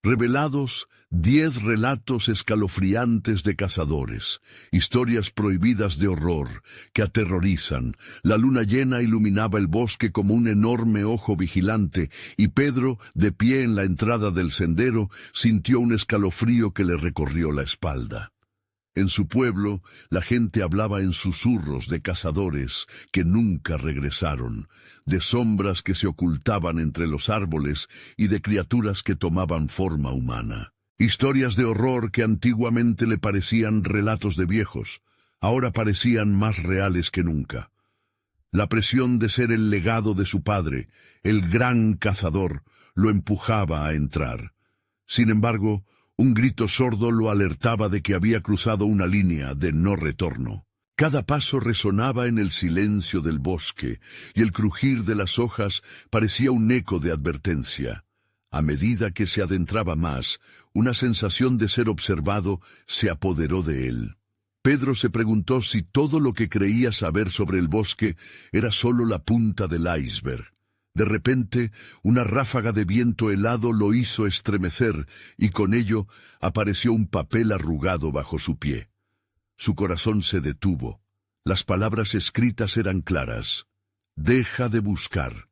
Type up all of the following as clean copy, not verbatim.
Revelados 10 relatos escalofriantes de cazadores, historias prohibidas de horror que aterrorizan. La luna llena iluminaba el bosque como un enorme ojo vigilante, y Pedro, de pie en la entrada del sendero, sintió un escalofrío que le recorrió la espalda. En su pueblo, la gente hablaba en susurros de cazadores que nunca regresaron, de sombras que se ocultaban entre los árboles y de criaturas que tomaban forma humana. Historias de horror que antiguamente le parecían relatos de viejos, ahora parecían más reales que nunca. La presión de ser el legado de su padre, el gran cazador, lo empujaba a entrar. Sin embargo, un grito sordo lo alertaba de que había cruzado una línea de no retorno. Cada paso resonaba en el silencio del bosque, y el crujir de las hojas parecía un eco de advertencia. A medida que se adentraba más, una sensación de ser observado se apoderó de él. Pedro se preguntó si todo lo que creía saber sobre el bosque era solo la punta del iceberg. De repente, una ráfaga de viento helado lo hizo estremecer, y con ello apareció un papel arrugado bajo su pie. Su corazón se detuvo. Las palabras escritas eran claras. Deja de buscar,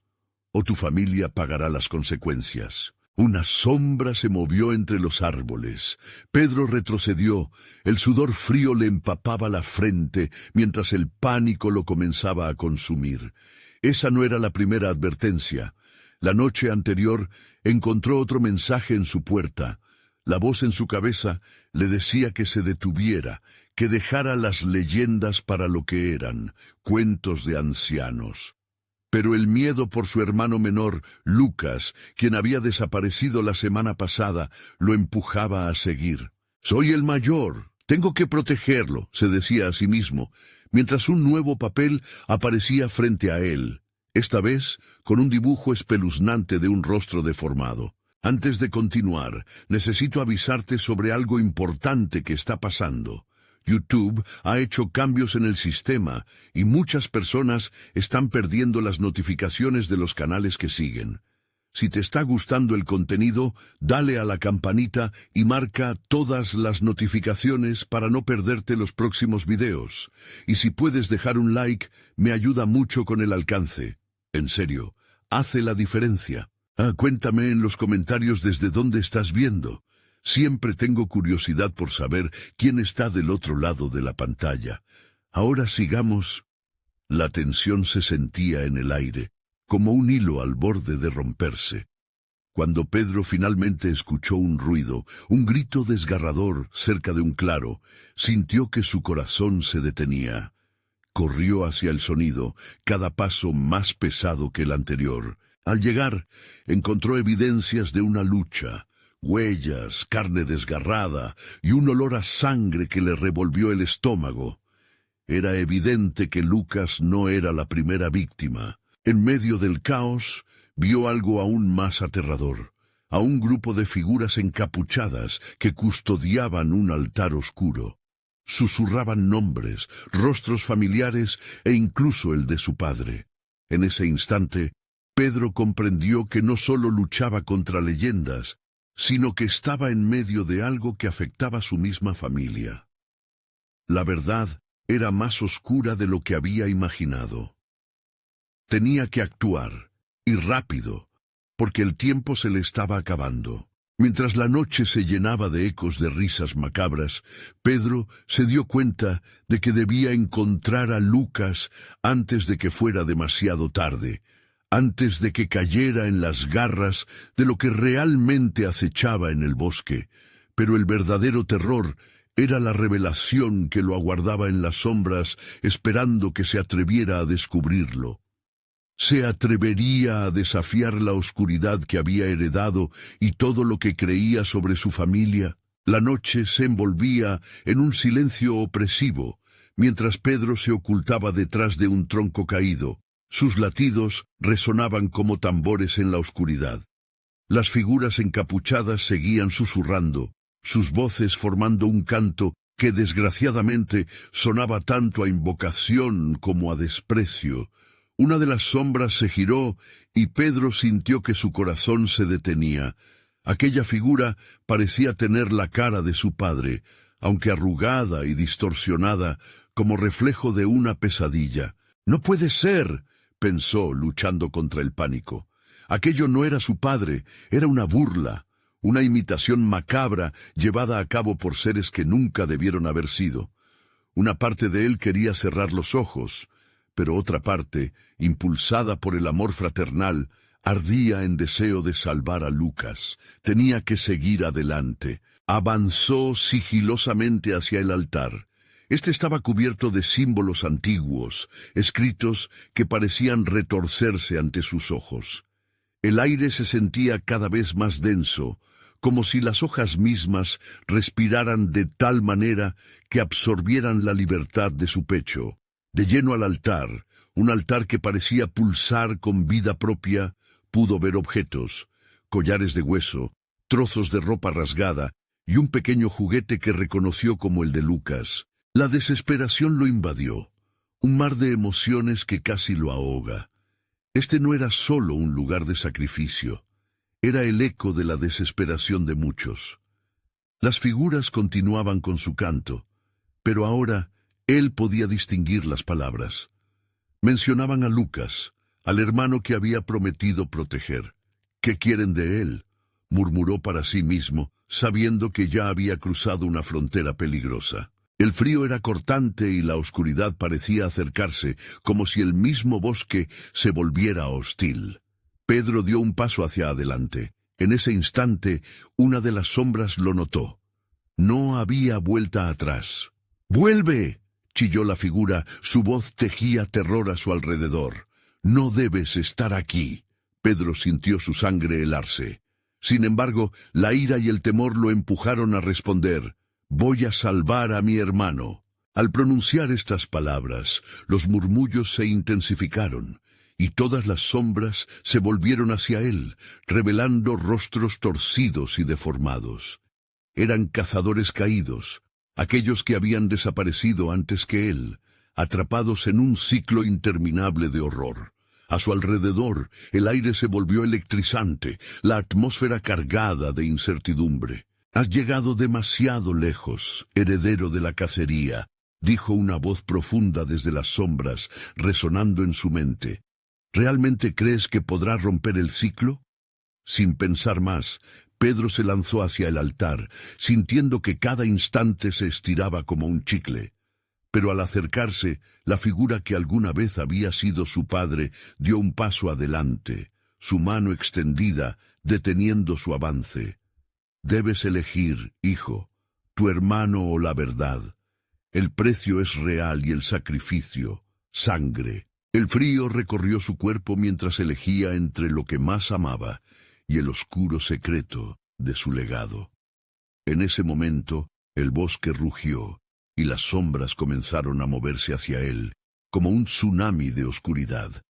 o tu familia pagará las consecuencias. Una sombra se movió entre los árboles. Pedro retrocedió. El sudor frío le empapaba la frente, mientras el pánico lo comenzaba a consumir. Esa no era la primera advertencia. La noche anterior encontró otro mensaje en su puerta. La voz en su cabeza le decía que se detuviera, que dejara las leyendas para lo que eran, cuentos de ancianos. Pero el miedo por su hermano menor, Lucas, quien había desaparecido la semana pasada, lo empujaba a seguir. «Soy el mayor, tengo que protegerlo», se decía a sí mismo, mientras un nuevo papel aparecía frente a él, esta vez con un dibujo espeluznante de un rostro deformado. «Antes de continuar, necesito avisarte sobre algo importante que está pasando. YouTube ha hecho cambios en el sistema y muchas personas están perdiendo las notificaciones de los canales que siguen. Si te está gustando el contenido, dale a la campanita y marca todas las notificaciones para no perderte los próximos videos. Y si puedes dejar un like, me ayuda mucho con el alcance. En serio, hace la diferencia. Cuéntame en los comentarios desde dónde estás viendo. Siempre tengo curiosidad por saber quién está del otro lado de la pantalla. Ahora sigamos. La tensión se sentía en el aire, como un hilo al borde de romperse. Cuando Pedro finalmente escuchó un ruido, un grito desgarrador cerca de un claro, sintió que su corazón se detenía. Corrió hacia el sonido, cada paso más pesado que el anterior. Al llegar, encontró evidencias de una lucha, huellas, carne desgarrada y un olor a sangre que le revolvió el estómago. Era evidente que Lucas no era la primera víctima. En medio del caos, vio algo aún más aterrador, a un grupo de figuras encapuchadas que custodiaban un altar oscuro. Susurraban nombres, rostros familiares e incluso el de su padre. En ese instante, Pedro comprendió que no solo luchaba contra leyendas, sino que estaba en medio de algo que afectaba a su misma familia. La verdad era más oscura de lo que había imaginado. Tenía que actuar, y rápido, porque el tiempo se le estaba acabando. Mientras la noche se llenaba de ecos de risas macabras, Pedro se dio cuenta de que debía encontrar a Lucas antes de que fuera demasiado tarde, antes de que cayera en las garras de lo que realmente acechaba en el bosque. Pero el verdadero terror era la revelación que lo aguardaba en las sombras, esperando que se atreviera a descubrirlo. ¿Se atrevería a desafiar la oscuridad que había heredado y todo lo que creía sobre su familia? La noche se envolvía en un silencio opresivo, mientras Pedro se ocultaba detrás de un tronco caído. Sus latidos resonaban como tambores en la oscuridad. Las figuras encapuchadas seguían susurrando, sus voces formando un canto que desgraciadamente sonaba tanto a invocación como a desprecio. Una de las sombras se giró y Pedro sintió que su corazón se detenía. Aquella figura parecía tener la cara de su padre, aunque arrugada y distorsionada como reflejo de una pesadilla. «No puede ser», pensó, luchando contra el pánico. Aquello no era su padre, era una burla, una imitación macabra llevada a cabo por seres que nunca debieron haber sido. Una parte de él quería cerrar los ojos, pero otra parte, impulsada por el amor fraternal, ardía en deseo de salvar a Lucas. Tenía que seguir adelante. Avanzó sigilosamente hacia el altar. Este estaba cubierto de símbolos antiguos, escritos que parecían retorcerse ante sus ojos. El aire se sentía cada vez más denso, como si las hojas mismas respiraran de tal manera que absorbieran la libertad de su pecho. De lleno al altar, un altar que parecía pulsar con vida propia, pudo ver objetos, collares de hueso, trozos de ropa rasgada y un pequeño juguete que reconoció como el de Lucas. La desesperación lo invadió, un mar de emociones que casi lo ahoga. Este no era solo un lugar de sacrificio, era el eco de la desesperación de muchos. Las figuras continuaban con su canto, pero ahora él podía distinguir las palabras. Mencionaban a Lucas, al hermano que había prometido proteger. «¿Qué quieren de él?», murmuró para sí mismo, sabiendo que ya había cruzado una frontera peligrosa. El frío era cortante y la oscuridad parecía acercarse, como si el mismo bosque se volviera hostil. Pedro dio un paso hacia adelante. En ese instante, una de las sombras lo notó. No había vuelta atrás. «¡Vuelve!», chilló la figura, su voz tejía terror a su alrededor. «No debes estar aquí». Pedro sintió su sangre helarse. Sin embargo, la ira y el temor lo empujaron a responder: «Voy a salvar a mi hermano». Al pronunciar estas palabras, los murmullos se intensificaron, y todas las sombras se volvieron hacia él, revelando rostros torcidos y deformados. Eran cazadores caídos, aquellos que habían desaparecido antes que él, atrapados en un ciclo interminable de horror. A su alrededor, el aire se volvió electrizante, la atmósfera cargada de incertidumbre. «Has llegado demasiado lejos, heredero de la cacería», dijo una voz profunda desde las sombras, resonando en su mente. «¿Realmente crees que podrás romper el ciclo?». Sin pensar más, Pedro se lanzó hacia el altar, sintiendo que cada instante se estiraba como un chicle. Pero al acercarse, la figura que alguna vez había sido su padre dio un paso adelante, su mano extendida, deteniendo su avance. «Debes elegir, hijo, tu hermano o la verdad. El precio es real y el sacrificio, sangre». El frío recorrió su cuerpo mientras elegía entre lo que más amaba y el oscuro secreto de su legado. En ese momento, el bosque rugió y las sombras comenzaron a moverse hacia él, como un tsunami de oscuridad.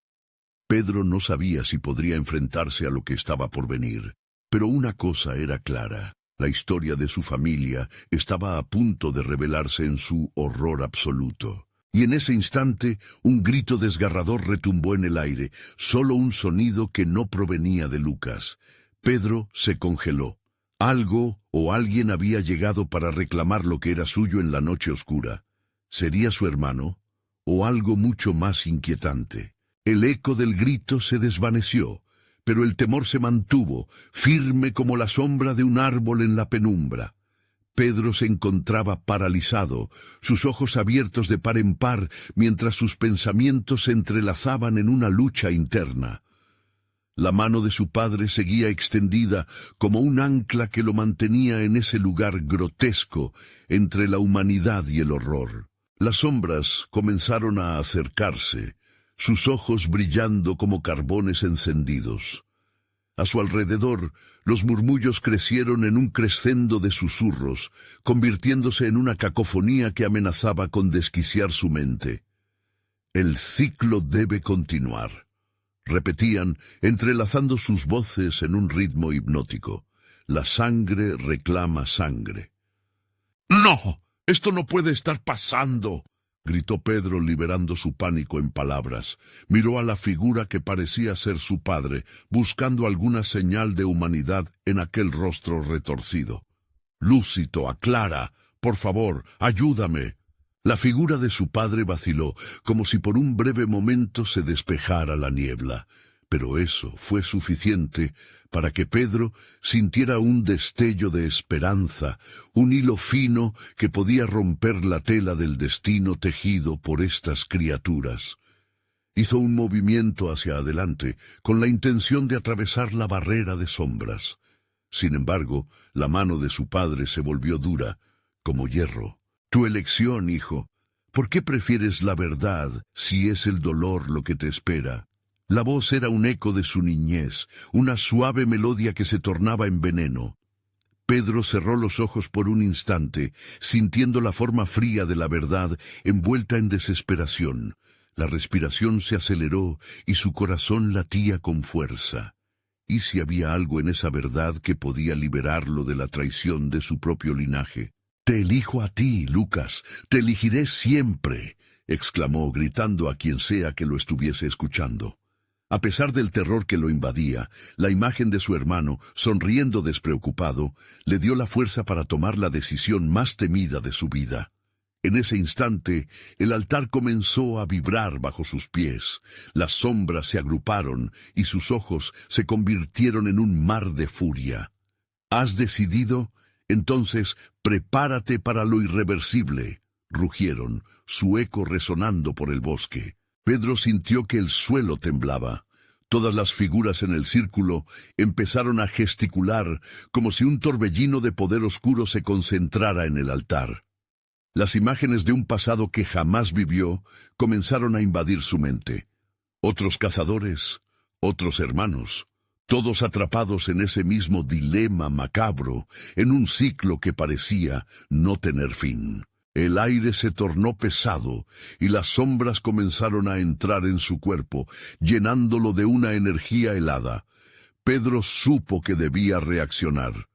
Pedro no sabía si podría enfrentarse a lo que estaba por venir, pero una cosa era clara: la historia de su familia estaba a punto de revelarse en su horror absoluto. Y en ese instante, un grito desgarrador retumbó en el aire, solo un sonido que no provenía de Lucas. Pedro se congeló. Algo o alguien había llegado para reclamar lo que era suyo en la noche oscura. ¿Sería su hermano? ¿O algo mucho más inquietante? El eco del grito se desvaneció, pero el temor se mantuvo, firme como la sombra de un árbol en la penumbra. Pedro se encontraba paralizado, sus ojos abiertos de par en par, mientras sus pensamientos se entrelazaban en una lucha interna. La mano de su padre seguía extendida como un ancla que lo mantenía en ese lugar grotesco entre la humanidad y el horror. Las sombras comenzaron a acercarse, sus ojos brillando como carbones encendidos. A su alrededor, los murmullos crecieron en un crescendo de susurros, convirtiéndose en una cacofonía que amenazaba con desquiciar su mente. «El ciclo debe continuar», repetían, entrelazando sus voces en un ritmo hipnótico. «La sangre reclama sangre». «¡No! ¡Esto no puede estar pasando!», gritó Pedro, liberando su pánico en palabras. Miró a la figura que parecía ser su padre, buscando alguna señal de humanidad en aquel rostro retorcido. «Lúcito, aclara, por favor, ayúdame». La figura de su padre vaciló, como si por un breve momento se despejara la niebla. Pero eso fue suficiente para que Pedro sintiera un destello de esperanza, un hilo fino que podía romper la tela del destino tejido por estas criaturas. Hizo un movimiento hacia adelante, con la intención de atravesar la barrera de sombras. Sin embargo, la mano de su padre se volvió dura, como hierro. «Tu elección, hijo. ¿Por qué prefieres la verdad si es el dolor lo que te espera?» La voz era un eco de su niñez, una suave melodía que se tornaba en veneno. Pedro cerró los ojos por un instante, sintiendo la forma fría de la verdad envuelta en desesperación. La respiración se aceleró y su corazón latía con fuerza. ¿Y si había algo en esa verdad que podía liberarlo de la traición de su propio linaje? «Te elijo a ti, Lucas, te elegiré siempre», exclamó, gritando a quien sea que lo estuviese escuchando. A pesar del terror que lo invadía, la imagen de su hermano, sonriendo despreocupado, le dio la fuerza para tomar la decisión más temida de su vida. En ese instante, el altar comenzó a vibrar bajo sus pies, las sombras se agruparon y sus ojos se convirtieron en un mar de furia. «¿Has decidido? Entonces, prepárate para lo irreversible», rugieron, su eco resonando por el bosque. Pedro sintió que el suelo temblaba. Todas las figuras en el círculo empezaron a gesticular como si un torbellino de poder oscuro se concentrara en el altar. Las imágenes de un pasado que jamás vivió comenzaron a invadir su mente. Otros cazadores, otros hermanos, todos atrapados en ese mismo dilema macabro, en un ciclo que parecía no tener fin. El aire se tornó pesado y las sombras comenzaron a entrar en su cuerpo, llenándolo de una energía helada. Pedro supo que debía reaccionar.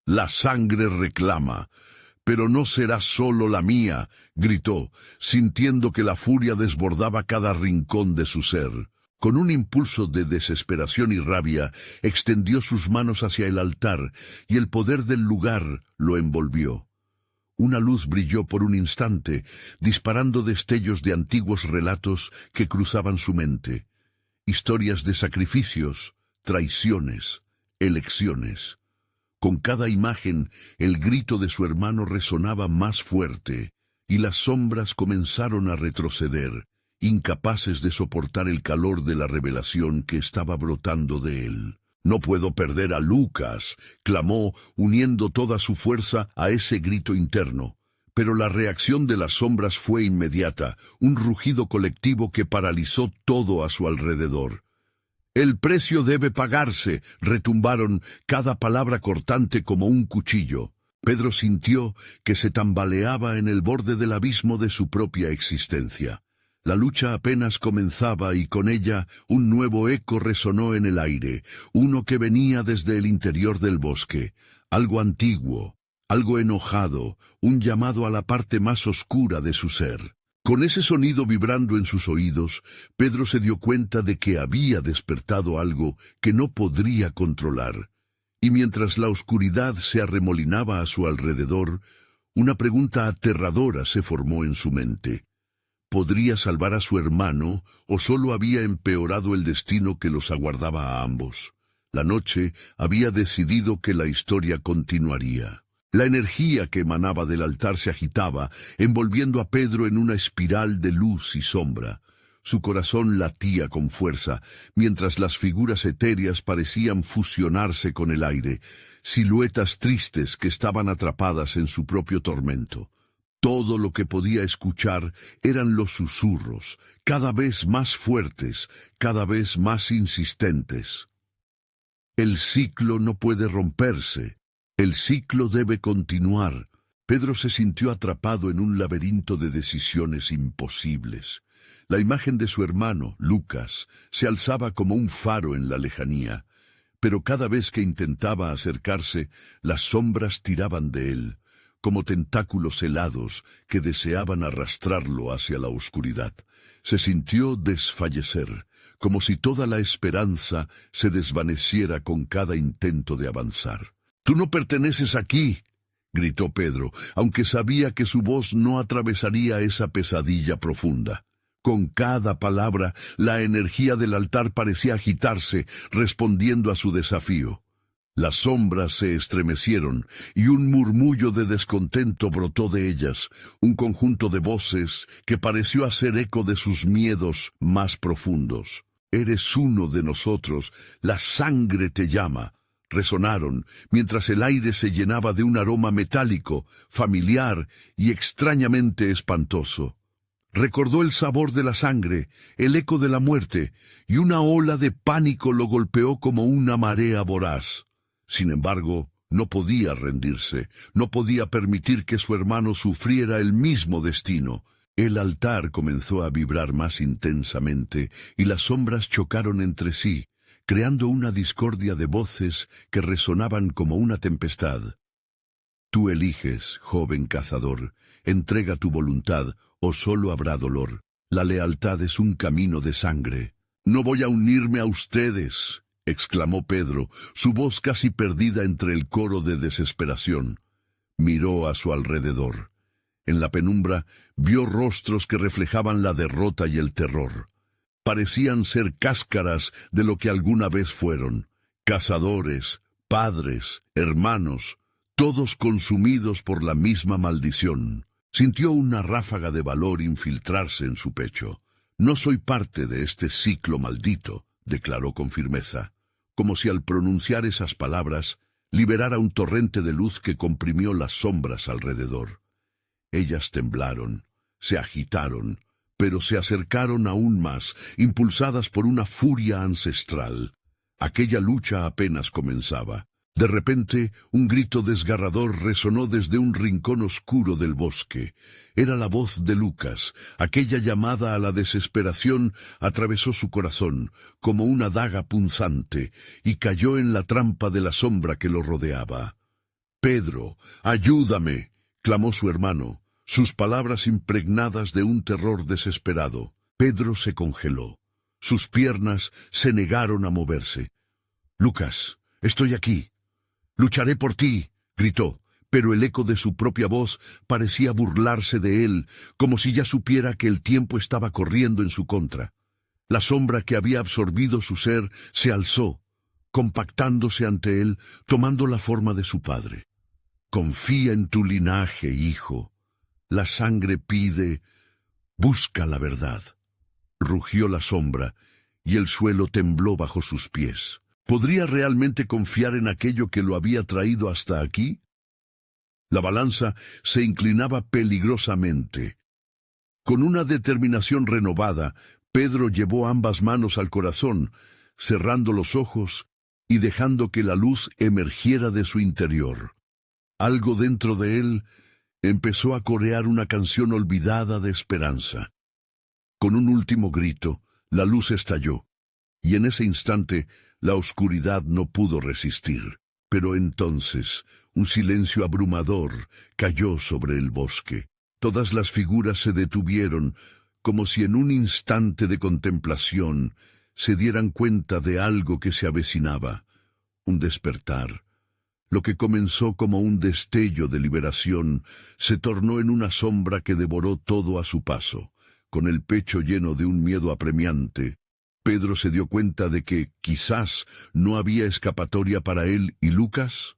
«La sangre reclama, pero no será solo la mía», gritó, sintiendo que la furia desbordaba cada rincón de su ser. Con un impulso de desesperación y rabia, extendió sus manos hacia el altar y el poder del lugar lo envolvió. Una luz brilló por un instante, disparando destellos de antiguos relatos que cruzaban su mente. Historias de sacrificios, traiciones, elecciones. Con cada imagen, el grito de su hermano resonaba más fuerte, y las sombras comenzaron a retroceder, incapaces de soportar el calor de la revelación que estaba brotando de él. «No puedo perder a Lucas», clamó, uniendo toda su fuerza a ese grito interno. Pero la reacción de las sombras fue inmediata, un rugido colectivo que paralizó todo a su alrededor. «El precio debe pagarse», retumbaron, cada palabra cortante como un cuchillo. Pedro sintió que se tambaleaba en el borde del abismo de su propia existencia. La lucha apenas comenzaba y con ella un nuevo eco resonó en el aire, uno que venía desde el interior del bosque, algo antiguo, algo enojado, un llamado a la parte más oscura de su ser. Con ese sonido vibrando en sus oídos, Pedro se dio cuenta de que había despertado algo que no podría controlar. Y mientras la oscuridad se arremolinaba a su alrededor, una pregunta aterradora se formó en su mente. ¿Podría salvar a su hermano o solo había empeorado el destino que los aguardaba a ambos? La noche había decidido que la historia continuaría. La energía que emanaba del altar se agitaba, envolviendo a Pedro en una espiral de luz y sombra. Su corazón latía con fuerza, mientras las figuras etéreas parecían fusionarse con el aire, siluetas tristes que estaban atrapadas en su propio tormento. Todo lo que podía escuchar eran los susurros, cada vez más fuertes, cada vez más insistentes. El ciclo no puede romperse, el ciclo debe continuar. Pedro se sintió atrapado en un laberinto de decisiones imposibles. La imagen de su hermano, Lucas, se alzaba como un faro en la lejanía, pero cada vez que intentaba acercarse, las sombras tiraban de él. como tentáculos helados que deseaban arrastrarlo hacia la oscuridad. Se sintió desfallecer, como si toda la esperanza se desvaneciera con cada intento de avanzar. «¡Tú no perteneces aquí!», gritó Pedro, aunque sabía que su voz no atravesaría esa pesadilla profunda. Con cada palabra, la energía del altar parecía agitarse, respondiendo a su desafío. Las sombras se estremecieron, y un murmullo de descontento brotó de ellas, un conjunto de voces que pareció hacer eco de sus miedos más profundos. «Eres uno de nosotros, la sangre te llama», resonaron, mientras el aire se llenaba de un aroma metálico, familiar y extrañamente espantoso. Recordó el sabor de la sangre, el eco de la muerte, y una ola de pánico lo golpeó como una marea voraz. Sin embargo, no podía rendirse, no podía permitir que su hermano sufriera el mismo destino. El altar comenzó a vibrar más intensamente, y las sombras chocaron entre sí, creando una discordia de voces que resonaban como una tempestad. «Tú eliges, joven cazador, entrega tu voluntad, o solo habrá dolor. La lealtad es un camino de sangre». «No voy a unirme a ustedes», exclamó Pedro, su voz casi perdida entre el coro de desesperación. Miró a su alrededor. En la penumbra vio rostros que reflejaban la derrota y el terror. Parecían ser cáscaras de lo que alguna vez fueron. Cazadores, padres, hermanos, todos consumidos por la misma maldición. Sintió una ráfaga de valor infiltrarse en su pecho. «No soy parte de este ciclo maldito», declaró con firmeza, como si al pronunciar esas palabras liberara un torrente de luz que comprimió las sombras alrededor. Ellas temblaron, se agitaron, pero se acercaron aún más, impulsadas por una furia ancestral. Aquella lucha apenas comenzaba. De repente, un grito desgarrador resonó desde un rincón oscuro del bosque. Era la voz de Lucas. Aquella llamada a la desesperación atravesó su corazón, como una daga punzante, y cayó en la trampa de la sombra que lo rodeaba. «Pedro, ayúdame», clamó su hermano, sus palabras impregnadas de un terror desesperado. Pedro se congeló. Sus piernas se negaron a moverse. «Lucas, estoy aquí. Lucharé por ti», gritó, pero el eco de su propia voz parecía burlarse de él, como si ya supiera que el tiempo estaba corriendo en su contra. La sombra que había absorbido su ser se alzó, compactándose ante él, tomando la forma de su padre. «Confía en tu linaje, hijo. La sangre pide, busca la verdad». Rugió la sombra, y el suelo tembló bajo sus pies. ¿Podría realmente confiar en aquello que lo había traído hasta aquí? La balanza se inclinaba peligrosamente. Con una determinación renovada, Pedro llevó ambas manos al corazón, cerrando los ojos y dejando que la luz emergiera de su interior. Algo dentro de él empezó a corear una canción olvidada de esperanza. Con un último grito, la luz estalló, y en ese instante la oscuridad no pudo resistir. Pero entonces un silencio abrumador cayó sobre el bosque. Todas las figuras se detuvieron, como si en un instante de contemplación se dieran cuenta de algo que se avecinaba, un despertar. Lo que comenzó como un destello de liberación se tornó en una sombra que devoró todo a su paso. Con el pecho lleno de un miedo apremiante, Pedro se dio cuenta de que, quizás, no había escapatoria para él y Lucas.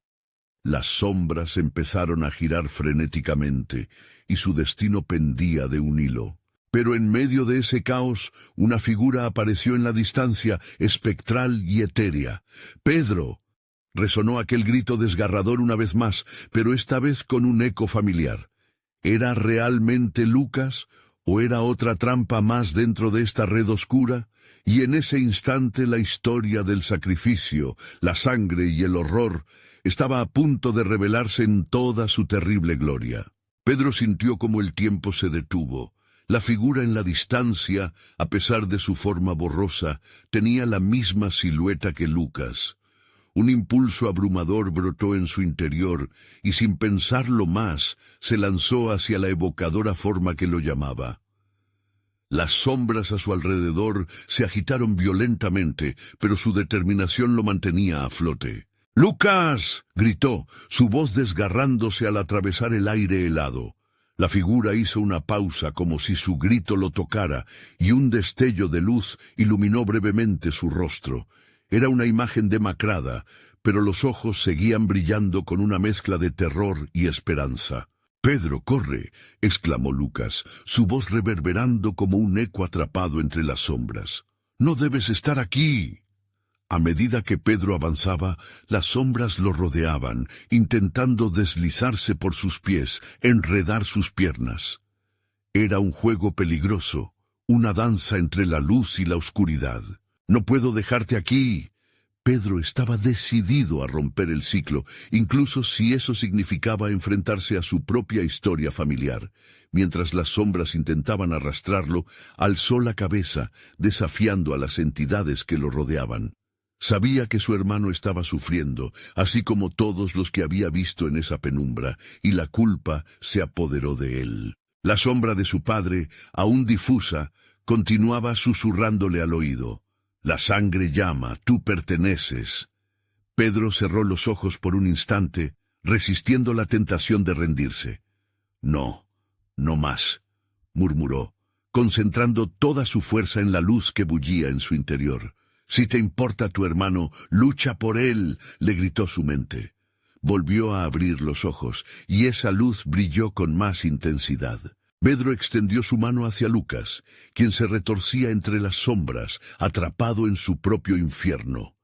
Las sombras empezaron a girar frenéticamente, y su destino pendía de un hilo. Pero en medio de ese caos, una figura apareció en la distancia, espectral y etérea. «¡Pedro!», resonó aquel grito desgarrador una vez más, pero esta vez con un eco familiar. ¿Era realmente Lucas, o era otra trampa más dentro de esta red oscura? Y en ese instante la historia del sacrificio, la sangre y el horror estaba a punto de revelarse en toda su terrible gloria. Pedro sintió como el tiempo se detuvo. La figura en la distancia, a pesar de su forma borrosa, tenía la misma silueta que Lucas. Un impulso abrumador brotó en su interior, y sin pensarlo más, se lanzó hacia la evocadora forma que lo llamaba. Las sombras a su alrededor se agitaron violentamente, pero su determinación lo mantenía a flote. ¡Lucas!, gritó, su voz desgarrándose al atravesar el aire helado. La figura hizo una pausa como si su grito lo tocara, y un destello de luz iluminó brevemente su rostro. Era una imagen demacrada, pero los ojos seguían brillando con una mezcla de terror y esperanza. «Pedro, corre», exclamó Lucas, su voz reverberando como un eco atrapado entre las sombras. «No debes estar aquí». A medida que Pedro avanzaba, las sombras lo rodeaban, intentando deslizarse por sus pies, enredar sus piernas. Era un juego peligroso, una danza entre la luz y la oscuridad. «No puedo dejarte aquí». Pedro estaba decidido a romper el ciclo, incluso si eso significaba enfrentarse a su propia historia familiar. Mientras las sombras intentaban arrastrarlo, alzó la cabeza, desafiando a las entidades que lo rodeaban. Sabía que su hermano estaba sufriendo, así como todos los que había visto en esa penumbra, y la culpa se apoderó de él. La sombra de su padre, aún difusa, continuaba susurrándole al oído. «La sangre llama, tú perteneces». Pedro cerró los ojos por un instante, resistiendo la tentación de rendirse. «No, no más», murmuró, concentrando toda su fuerza en la luz que bullía en su interior. «Si te importa tu hermano, lucha por él», le gritó su mente. Volvió a abrir los ojos, y esa luz brilló con más intensidad. Pedro extendió su mano hacia Lucas, quien se retorcía entre las sombras, atrapado en su propio infierno.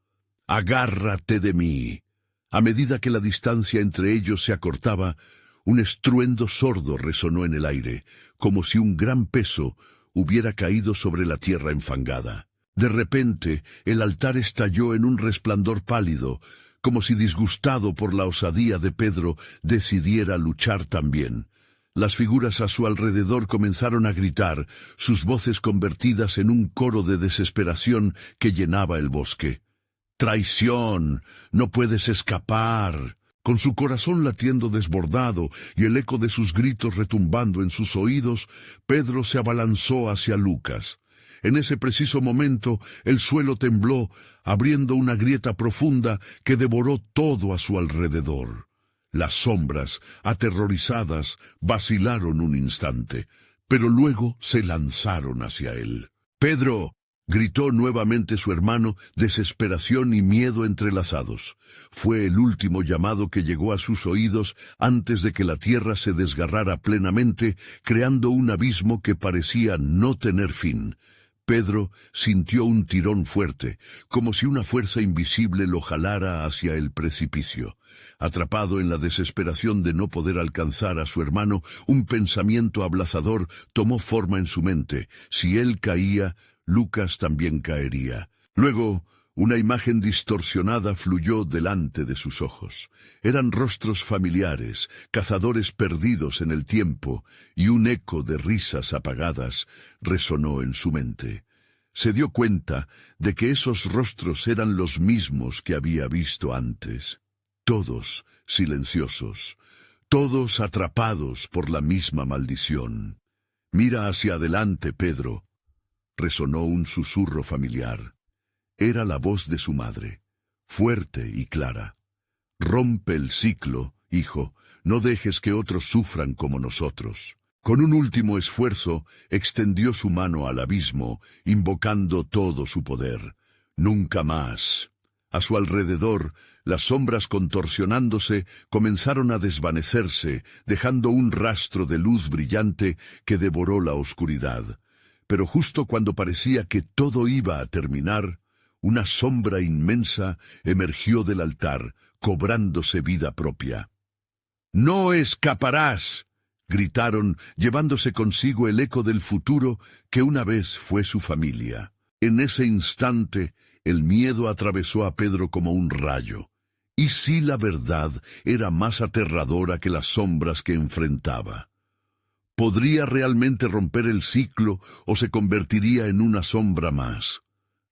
«Agárrate de mí». A medida que la distancia entre ellos se acortaba, un estruendo sordo resonó en el aire, como si un gran peso hubiera caído sobre la tierra enfangada. De repente, el altar estalló en un resplandor pálido, como si disgustado por la osadía de Pedro, decidiera luchar también. Las figuras a su alrededor comenzaron a gritar, sus voces convertidas en un coro de desesperación que llenaba el bosque. «¡Traición! ¡No puedes escapar!». Con su corazón latiendo desbordado y el eco de sus gritos retumbando en sus oídos, Pedro se abalanzó hacia Lucas. En ese preciso momento, el suelo tembló, abriendo una grieta profunda que devoró todo a su alrededor. Las sombras, aterrorizadas, vacilaron un instante, pero luego se lanzaron hacia él. «¡Pedro!», gritó nuevamente su hermano, desesperación y miedo entrelazados. Fue el último llamado que llegó a sus oídos antes de que la tierra se desgarrara plenamente, creando un abismo que parecía no tener fin. Pedro sintió un tirón fuerte, como si una fuerza invisible lo jalara hacia el precipicio. Atrapado en la desesperación de no poder alcanzar a su hermano, un pensamiento ablazador tomó forma en su mente. Si él caía, Lucas también caería. Luego, una imagen distorsionada fluyó delante de sus ojos. Eran rostros familiares, cazadores perdidos en el tiempo, y un eco de risas apagadas resonó en su mente. Se dio cuenta de que esos rostros eran los mismos que había visto antes. Todos silenciosos, todos atrapados por la misma maldición. «Mira hacia adelante, Pedro», resonó un susurro familiar. Era la voz de su madre, fuerte y clara. «Rompe el ciclo, hijo, no dejes que otros sufran como nosotros». Con un último esfuerzo, extendió su mano al abismo, invocando todo su poder. «Nunca más». A su alrededor, las sombras contorsionándose comenzaron a desvanecerse, dejando un rastro de luz brillante que devoró la oscuridad. Pero justo cuando parecía que todo iba a terminar, una sombra inmensa emergió del altar, cobrándose vida propia. «¡No escaparás!», gritaron, llevándose consigo el eco del futuro que una vez fue su familia. En ese instante, el miedo atravesó a Pedro como un rayo. ¿Y si la verdad era más aterradora que las sombras que enfrentaba? ¿Podría realmente romper el ciclo o se convertiría en una sombra más?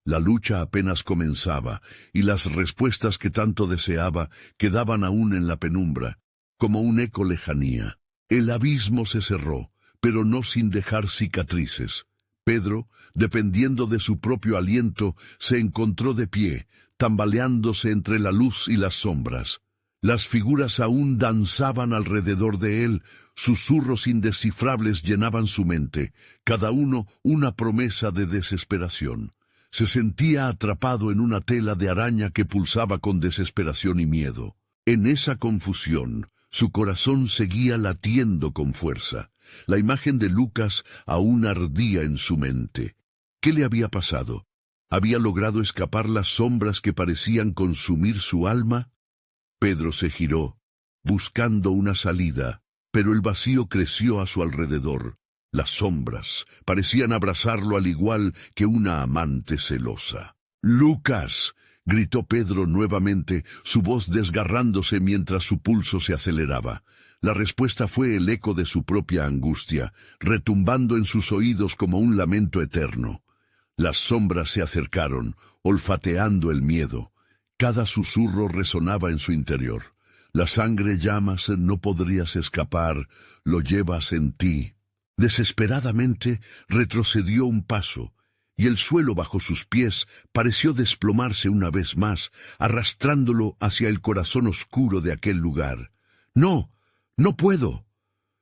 La lucha apenas comenzaba, y las respuestas que tanto deseaba quedaban aún en la penumbra, como un eco lejanía. El abismo se cerró, pero no sin dejar cicatrices. Pedro, dependiendo de su propio aliento, se encontró de pie, tambaleándose entre la luz y las sombras. Las figuras aún danzaban alrededor de él, susurros indescifrables llenaban su mente, cada uno una promesa de desesperación. Se sentía atrapado en una tela de araña que pulsaba con desesperación y miedo. En esa confusión, su corazón seguía latiendo con fuerza. La imagen de Lucas aún ardía en su mente. ¿Qué le había pasado? ¿Había logrado escapar las sombras que parecían consumir su alma? Pedro se giró, buscando una salida, pero el vacío creció a su alrededor. Las sombras parecían abrazarlo al igual que una amante celosa. ¡Lucas!, gritó Pedro nuevamente, su voz desgarrándose mientras su pulso se aceleraba. La respuesta fue el eco de su propia angustia, retumbando en sus oídos como un lamento eterno. Las sombras se acercaron, olfateando el miedo. Cada susurro resonaba en su interior. La sangre llamas, no podrías escapar, lo llevas en ti. Desesperadamente retrocedió un paso, y el suelo bajo sus pies pareció desplomarse una vez más, arrastrándolo hacia el corazón oscuro de aquel lugar. «¡No! ¡No puedo!».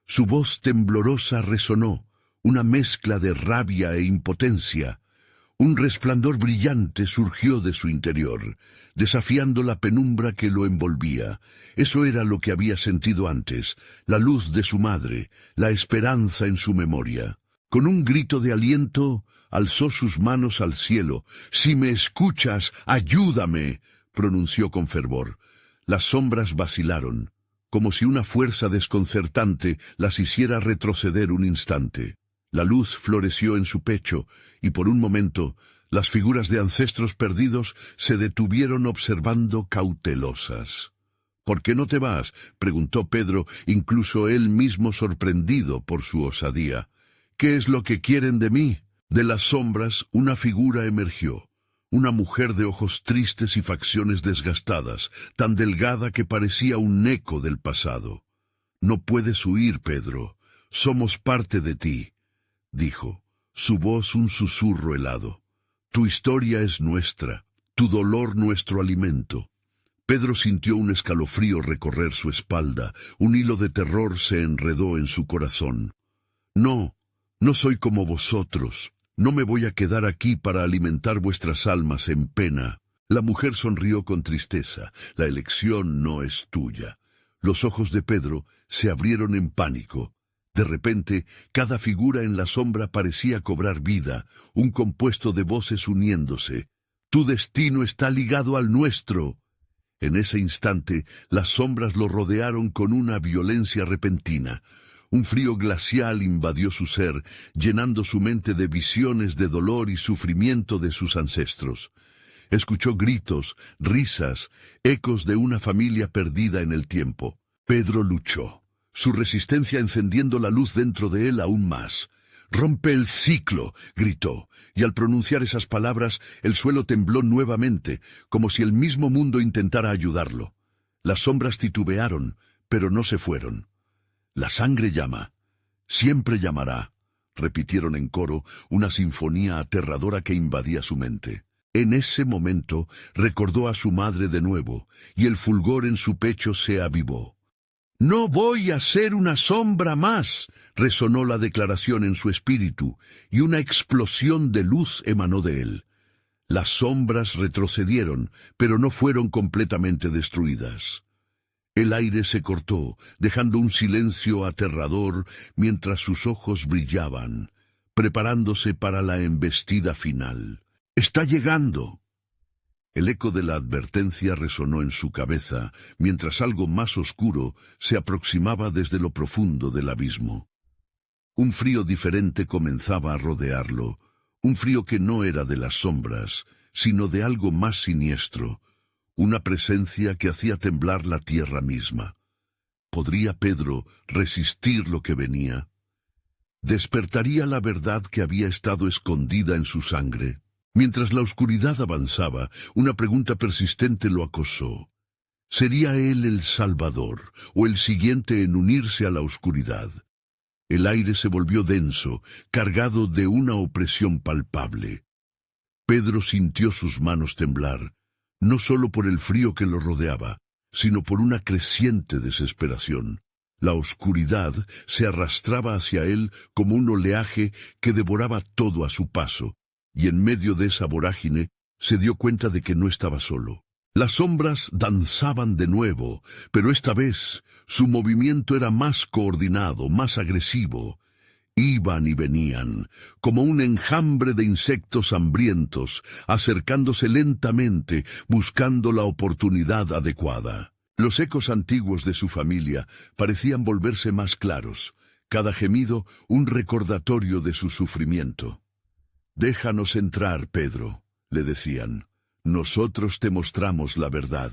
Su voz temblorosa resonó, una mezcla de rabia e impotencia. Un resplandor brillante surgió de su interior, desafiando la penumbra que lo envolvía. Eso era lo que había sentido antes, la luz de su madre, la esperanza en su memoria. Con un grito de aliento, alzó sus manos al cielo. «Si me escuchas, ayúdame», pronunció con fervor. Las sombras vacilaron, como si una fuerza desconcertante las hiciera retroceder un instante. La luz floreció en su pecho, y por un momento, las figuras de ancestros perdidos se detuvieron observando cautelosas. «¿Por qué no te vas?», preguntó Pedro, incluso él mismo sorprendido por su osadía. «¿Qué es lo que quieren de mí?». De las sombras, una figura emergió. Una mujer de ojos tristes y facciones desgastadas, tan delgada que parecía un eco del pasado. «No puedes huir, Pedro. Somos parte de ti», dijo, su voz un susurro helado. «Tu historia es nuestra, tu dolor nuestro alimento». Pedro sintió un escalofrío recorrer su espalda, un hilo de terror se enredó en su corazón. «No, no soy como vosotros. No me voy a quedar aquí para alimentar vuestras almas en pena». La mujer sonrió con tristeza. «La elección no es tuya». Los ojos de Pedro se abrieron en pánico. De repente, cada figura en la sombra parecía cobrar vida, un compuesto de voces uniéndose. «Tu destino está ligado al nuestro». En ese instante, las sombras lo rodearon con una violencia repentina. Un frío glacial invadió su ser, llenando su mente de visiones de dolor y sufrimiento de sus ancestros. Escuchó gritos, risas, ecos de una familia perdida en el tiempo. Pedro luchó, su resistencia encendiendo la luz dentro de él aún más. «¡Rompe el ciclo!», gritó, y al pronunciar esas palabras, el suelo tembló nuevamente, como si el mismo mundo intentara ayudarlo. Las sombras titubearon, pero no se fueron. «La sangre llama, siempre llamará», repitieron en coro, una sinfonía aterradora que invadía su mente. En ese momento recordó a su madre de nuevo, y el fulgor en su pecho se avivó. «No voy a ser una sombra más», resonó la declaración en su espíritu, y una explosión de luz emanó de él. Las sombras retrocedieron, pero no fueron completamente destruidas. El aire se cortó, dejando un silencio aterrador mientras sus ojos brillaban, preparándose para la embestida final. «¡Está llegando!». El eco de la advertencia resonó en su cabeza, mientras algo más oscuro se aproximaba desde lo profundo del abismo. Un frío diferente comenzaba a rodearlo, un frío que no era de las sombras, sino de algo más siniestro, una presencia que hacía temblar la tierra misma. ¿Podría Pedro resistir lo que venía? ¿Despertaría la verdad que había estado escondida en su sangre? Mientras la oscuridad avanzaba, una pregunta persistente lo acosó. ¿Sería él el Salvador o el siguiente en unirse a la oscuridad? El aire se volvió denso, cargado de una opresión palpable. Pedro sintió sus manos temblar, no solo por el frío que lo rodeaba, sino por una creciente desesperación. La oscuridad se arrastraba hacia él como un oleaje que devoraba todo a su paso, y en medio de esa vorágine se dio cuenta de que no estaba solo. Las sombras danzaban de nuevo, pero esta vez su movimiento era más coordinado, más agresivo. Iban y venían, como un enjambre de insectos hambrientos, acercándose lentamente, buscando la oportunidad adecuada. Los ecos antiguos de su familia parecían volverse más claros, cada gemido un recordatorio de su sufrimiento. «Déjanos entrar, Pedro», le decían. «Nosotros te mostramos la verdad».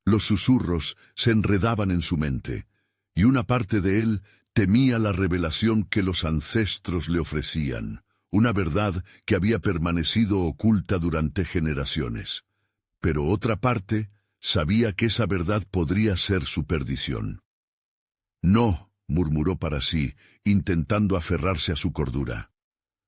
Los susurros se enredaban en su mente, y una parte de él temía la revelación que los ancestros le ofrecían, una verdad que había permanecido oculta durante generaciones. Pero otra parte sabía que esa verdad podría ser su perdición. «No», murmuró para sí, intentando aferrarse a su cordura.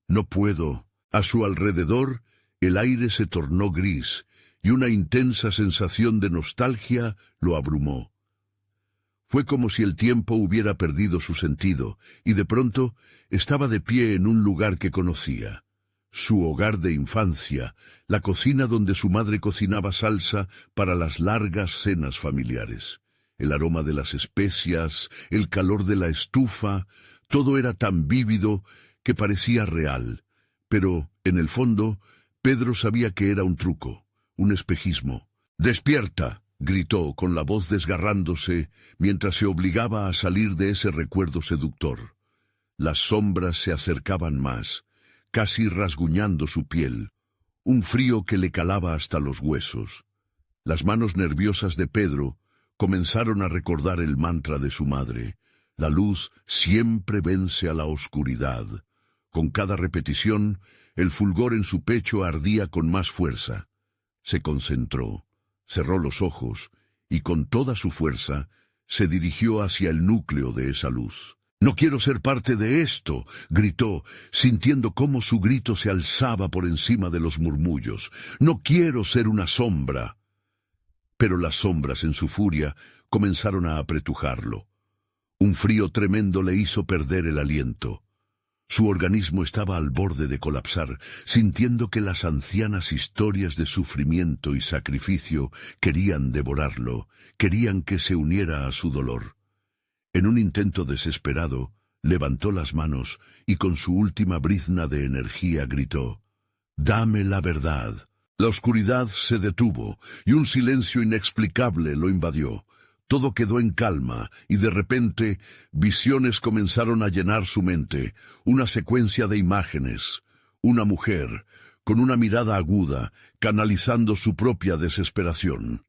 «No puedo». A su alrededor, el aire se tornó gris, y una intensa sensación de nostalgia lo abrumó. Fue como si el tiempo hubiera perdido su sentido, y de pronto estaba de pie en un lugar que conocía. Su hogar de infancia, la cocina donde su madre cocinaba salsa para las largas cenas familiares. El aroma de las especias, el calor de la estufa, todo era tan vívido que parecía real. Pero, en el fondo, Pedro sabía que era un truco, un espejismo. «¡Despierta!», gritó con la voz desgarrándose mientras se obligaba a salir de ese recuerdo seductor. Las sombras se acercaban más, casi rasguñando su piel, un frío que le calaba hasta los huesos. Las manos nerviosas de Pedro comenzaron a recordar el mantra de su madre: «La luz siempre vence a la oscuridad». Con cada repetición, el fulgor en su pecho ardía con más fuerza. Se concentró, cerró los ojos y con toda su fuerza se dirigió hacia el núcleo de esa luz. «No quiero ser parte de esto», gritó, sintiendo cómo su grito se alzaba por encima de los murmullos. «No quiero ser una sombra». Pero las sombras en su furia comenzaron a apretujarlo. Un frío tremendo le hizo perder el aliento. Su organismo estaba al borde de colapsar, sintiendo que las ancianas historias de sufrimiento y sacrificio querían devorarlo, querían que se uniera a su dolor. En un intento desesperado, levantó las manos y con su última brizna de energía gritó: «¡Dame la verdad!». La oscuridad se detuvo y un silencio inexplicable lo invadió. Todo quedó en calma y de repente visiones comenzaron a llenar su mente, una secuencia de imágenes. Una mujer, con una mirada aguda, canalizando su propia desesperación.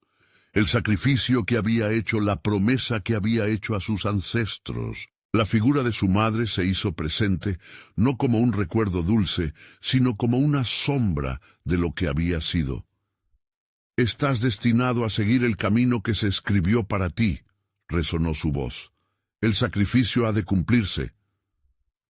El sacrificio que había hecho, la promesa que había hecho a sus ancestros. La figura de su madre se hizo presente, no como un recuerdo dulce, sino como una sombra de lo que había sido. «Estás destinado a seguir el camino que se escribió para ti», resonó su voz. «El sacrificio ha de cumplirse».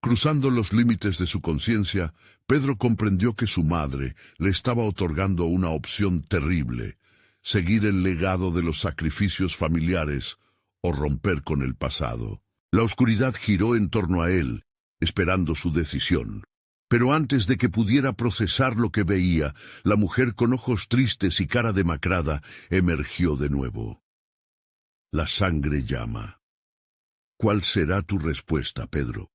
Cruzando los límites de su conciencia, Pedro comprendió que su madre le estaba otorgando una opción terrible: seguir el legado de los sacrificios familiares o romper con el pasado. La oscuridad giró en torno a él, esperando su decisión. Pero antes de que pudiera procesar lo que veía, la mujer con ojos tristes y cara demacrada emergió de nuevo. «La sangre llama». «¿Cuál será tu respuesta, Pedro?».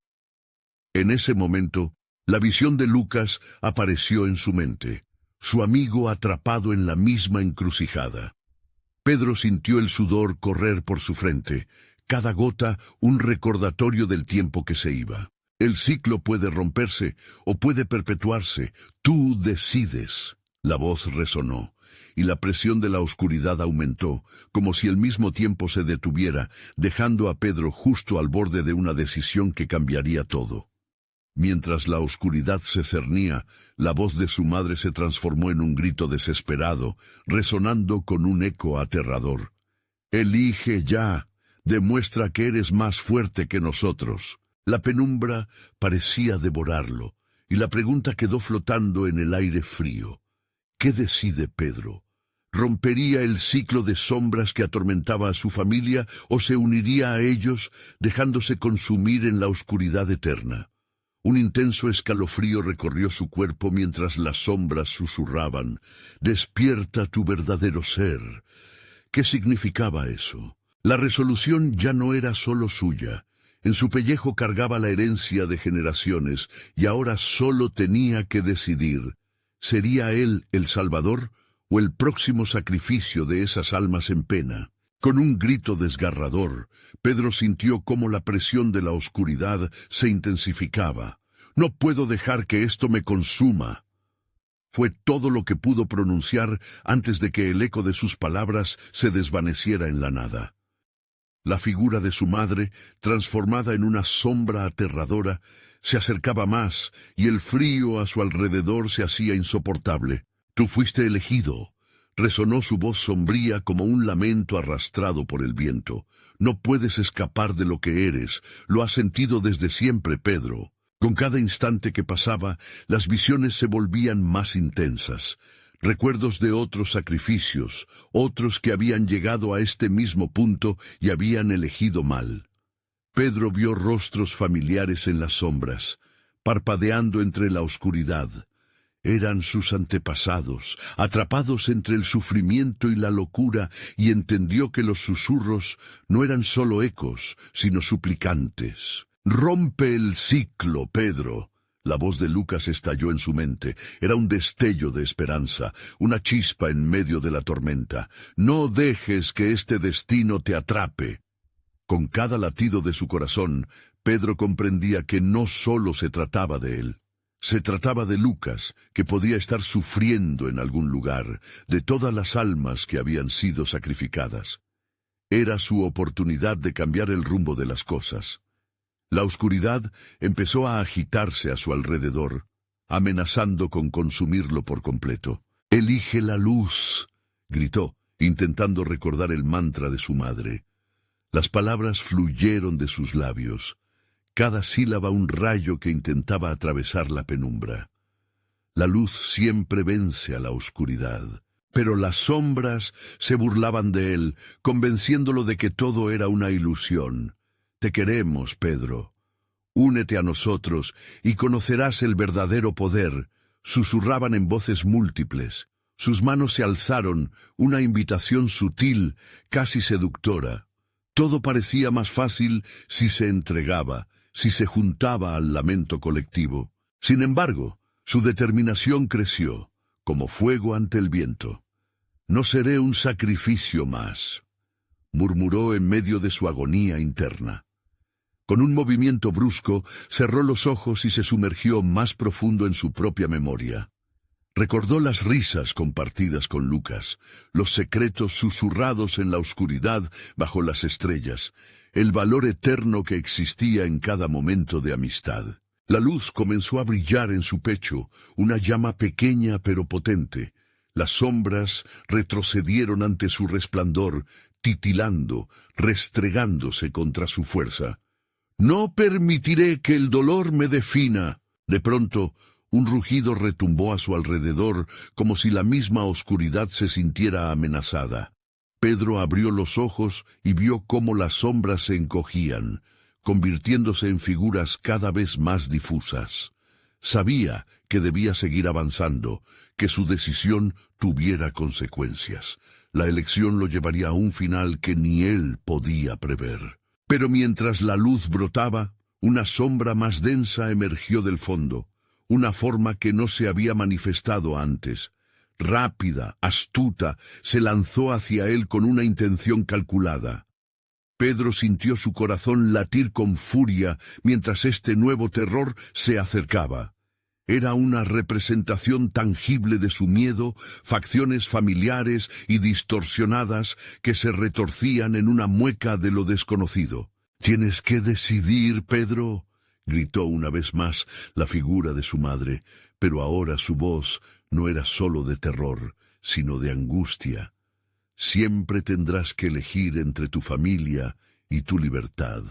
En ese momento, la visión de Lucas apareció en su mente, su amigo atrapado en la misma encrucijada. Pedro sintió el sudor correr por su frente, cada gota un recordatorio del tiempo que se iba. El ciclo puede romperse o puede perpetuarse. Tú decides. La voz resonó, y la presión de la oscuridad aumentó, como si el mismo tiempo se detuviera, dejando a Pedro justo al borde de una decisión que cambiaría todo. Mientras la oscuridad se cernía, la voz de su madre se transformó en un grito desesperado, resonando con un eco aterrador. «Elige ya, demuestra que eres más fuerte que nosotros». La penumbra parecía devorarlo, y la pregunta quedó flotando en el aire frío. ¿Qué decide Pedro? ¿Rompería el ciclo de sombras que atormentaba a su familia o se uniría a ellos, dejándose consumir en la oscuridad eterna? Un intenso escalofrío recorrió su cuerpo mientras las sombras susurraban: «Despierta tu verdadero ser». ¿Qué significaba eso? La resolución ya no era solo suya. En su pellejo cargaba la herencia de generaciones, y ahora solo tenía que decidir: ¿sería él el Salvador o el próximo sacrificio de esas almas en pena? Con un grito desgarrador, Pedro sintió cómo la presión de la oscuridad se intensificaba. «No puedo dejar que esto me consuma». Fue todo lo que pudo pronunciar antes de que el eco de sus palabras se desvaneciera en la nada. La figura de su madre, transformada en una sombra aterradora, se acercaba más, y el frío a su alrededor se hacía insoportable. «Tú fuiste elegido», resonó su voz sombría como un lamento arrastrado por el viento. «No puedes escapar de lo que eres, lo has sentido desde siempre, Pedro». Con cada instante que pasaba, las visiones se volvían más intensas. Recuerdos de otros sacrificios, otros que habían llegado a este mismo punto y habían elegido mal. Pedro vio rostros familiares en las sombras, parpadeando entre la oscuridad. Eran sus antepasados, atrapados entre el sufrimiento y la locura, y entendió que los susurros no eran solo ecos, sino suplicantes. «Rompe el ciclo, Pedro». La voz de Lucas estalló en su mente. Era un destello de esperanza, una chispa en medio de la tormenta. «No dejes que este destino te atrape». Con cada latido de su corazón, Pedro comprendía que no solo se trataba de él. Se trataba de Lucas, que podía estar sufriendo en algún lugar, de todas las almas que habían sido sacrificadas. Era su oportunidad de cambiar el rumbo de las cosas. La oscuridad empezó a agitarse a su alrededor, amenazando con consumirlo por completo. «Elige la luz», gritó, intentando recordar el mantra de su madre. Las palabras fluyeron de sus labios, cada sílaba un rayo que intentaba atravesar la penumbra. La luz siempre vence a la oscuridad, pero las sombras se burlaban de él, convenciéndolo de que todo era una ilusión. «Te queremos, Pedro. Únete a nosotros y conocerás el verdadero poder», susurraban en voces múltiples. Sus manos se alzaron, una invitación sutil, casi seductora. Todo parecía más fácil si se entregaba, si se juntaba al lamento colectivo. Sin embargo, su determinación creció, como fuego ante el viento. «No seré un sacrificio más», murmuró en medio de su agonía interna. Con un movimiento brusco, cerró los ojos y se sumergió más profundo en su propia memoria. Recordó las risas compartidas con Lucas, los secretos susurrados en la oscuridad bajo las estrellas, el valor eterno que existía en cada momento de amistad. La luz comenzó a brillar en su pecho, una llama pequeña pero potente. Las sombras retrocedieron ante su resplandor, titilando, restregándose contra su fuerza. «No permitiré que el dolor me defina». De pronto, un rugido retumbó a su alrededor, como si la misma oscuridad se sintiera amenazada. Pedro abrió los ojos y vio cómo las sombras se encogían, convirtiéndose en figuras cada vez más difusas. Sabía que debía seguir avanzando, que su decisión tuviera consecuencias. La elección lo llevaría a un final que ni él podía prever. Pero mientras la luz brotaba, una sombra más densa emergió del fondo, una forma que no se había manifestado antes. Rápida, astuta, se lanzó hacia él con una intención calculada. Pedro sintió su corazón latir con furia mientras este nuevo terror se acercaba. Era una representación tangible de su miedo, facciones familiares y distorsionadas que se retorcían en una mueca de lo desconocido. «Tienes que decidir, Pedro», Gritó una vez más la figura de su madre, pero ahora su voz no era sólo de terror, sino de angustia. Siempre tendrás que elegir entre tu familia y tu libertad.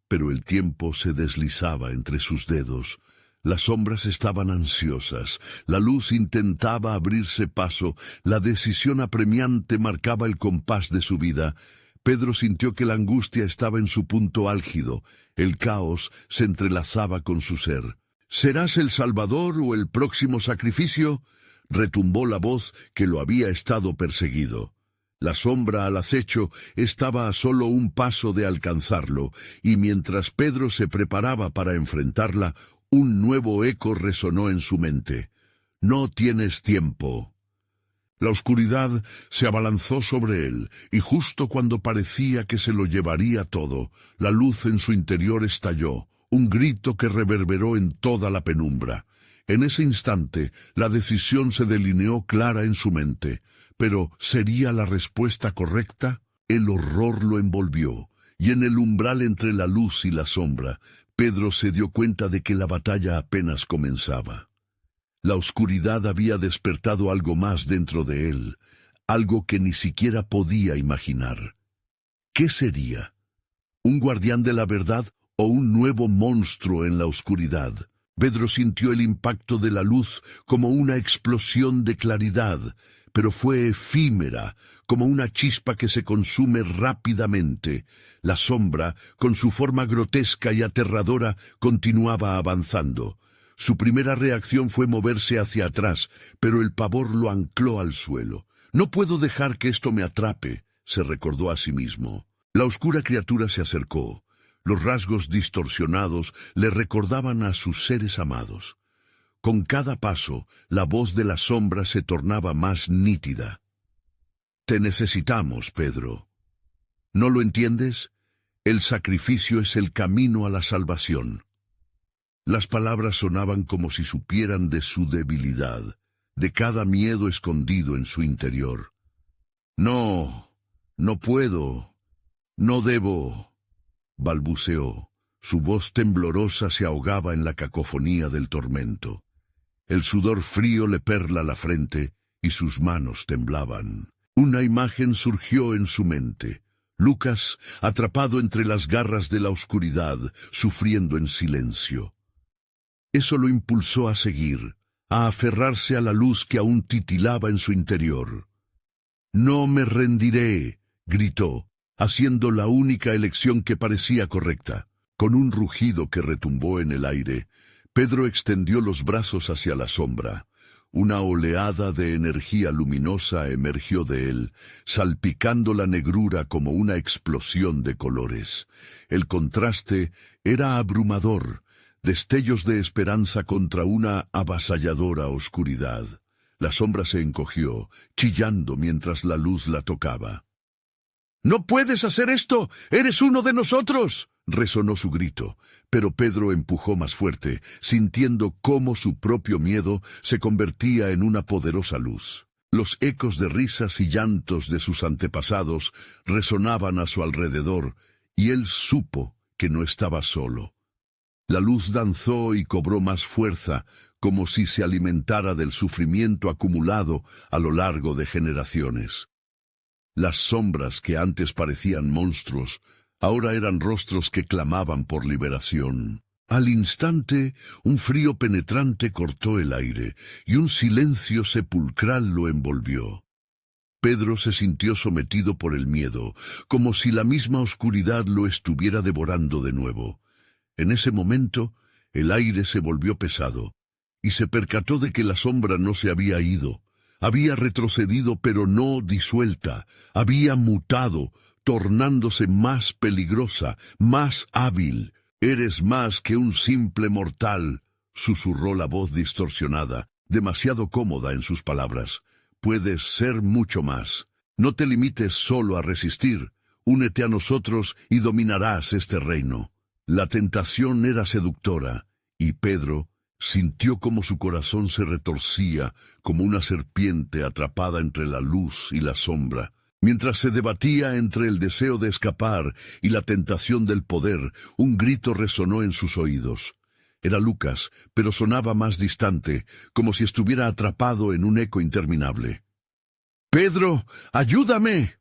Pero el tiempo se deslizaba entre sus dedos. Las sombras estaban ansiosas, la luz intentaba abrirse paso, la decisión apremiante marcaba el compás de su vida. Pedro sintió que la angustia estaba en su punto álgido, el caos se entrelazaba con su ser. ¿Serás el Salvador o el próximo sacrificio? Retumbó la voz que lo había estado perseguido. La sombra al acecho estaba a solo un paso de alcanzarlo, y mientras Pedro se preparaba para enfrentarla, un nuevo eco resonó en su mente. «No tienes tiempo». La oscuridad se abalanzó sobre él, y justo cuando parecía que se lo llevaría todo, la luz en su interior estalló, un grito que reverberó en toda la penumbra. En ese instante, la decisión se delineó clara en su mente. Pero, ¿sería la respuesta correcta? El horror lo envolvió, y en el umbral entre la luz y la sombra, Pedro se dio cuenta de que la batalla apenas comenzaba. La oscuridad había despertado algo más dentro de él, algo que ni siquiera podía imaginar. ¿Qué sería? ¿Un guardián de la verdad o un nuevo monstruo en la oscuridad? Pedro sintió el impacto de la luz como una explosión de claridad, pero fue efímera, como una chispa que se consume rápidamente. La sombra, con su forma grotesca y aterradora, continuaba avanzando. Su primera reacción fue moverse hacia atrás, pero el pavor lo ancló al suelo. «No puedo dejar que esto me atrape», se recordó a sí mismo. La oscura criatura se acercó. Los rasgos distorsionados le recordaban a sus seres amados. Con cada paso, la voz de la sombra se tornaba más nítida. «Te necesitamos, Pedro. ¿No lo entiendes? El sacrificio es el camino a la salvación». Las palabras sonaban como si supieran de su debilidad, de cada miedo escondido en su interior. «No, no puedo, no debo», balbuceó. Su voz temblorosa se ahogaba en la cacofonía del tormento. El sudor frío le perla la frente y sus manos temblaban. Una imagen surgió en su mente. Lucas, atrapado entre las garras de la oscuridad, sufriendo en silencio. Eso lo impulsó a seguir, a aferrarse a la luz que aún titilaba en su interior. «No me rendiré», gritó, haciendo la única elección que parecía correcta. Con un rugido que retumbó en el aire, Pedro extendió los brazos hacia la sombra. Una oleada de energía luminosa emergió de él, salpicando la negrura como una explosión de colores. El contraste era abrumador, destellos de esperanza contra una avasalladora oscuridad. La sombra se encogió, chillando mientras la luz la tocaba. «¡No puedes hacer esto! ¡Eres uno de nosotros!», resonó su grito, pero Pedro empujó más fuerte, sintiendo cómo su propio miedo se convertía en una poderosa luz. Los ecos de risas y llantos de sus antepasados resonaban a su alrededor, y él supo que no estaba solo. La luz danzó y cobró más fuerza, como si se alimentara del sufrimiento acumulado a lo largo de generaciones. Las sombras que antes parecían monstruos, ahora eran rostros que clamaban por liberación. Al instante, un frío penetrante cortó el aire, y un silencio sepulcral lo envolvió. Pedro se sintió sometido por el miedo, como si la misma oscuridad lo estuviera devorando de nuevo. En ese momento, el aire se volvió pesado, y se percató de que la sombra no se había ido. Había retrocedido, pero no disuelta. Había mutado, tornándose más peligrosa, más hábil. «Eres más que un simple mortal», susurró la voz distorsionada, demasiado cómoda en sus palabras. «Puedes ser mucho más. No te limites solo a resistir. Únete a nosotros y dominarás este reino». La tentación era seductora, y Pedro sintió como su corazón se retorcía como una serpiente atrapada entre la luz y la sombra. Mientras se debatía entre el deseo de escapar y la tentación del poder, un grito resonó en sus oídos. Era Lucas, pero sonaba más distante, como si estuviera atrapado en un eco interminable. «¡Pedro, ayúdame!».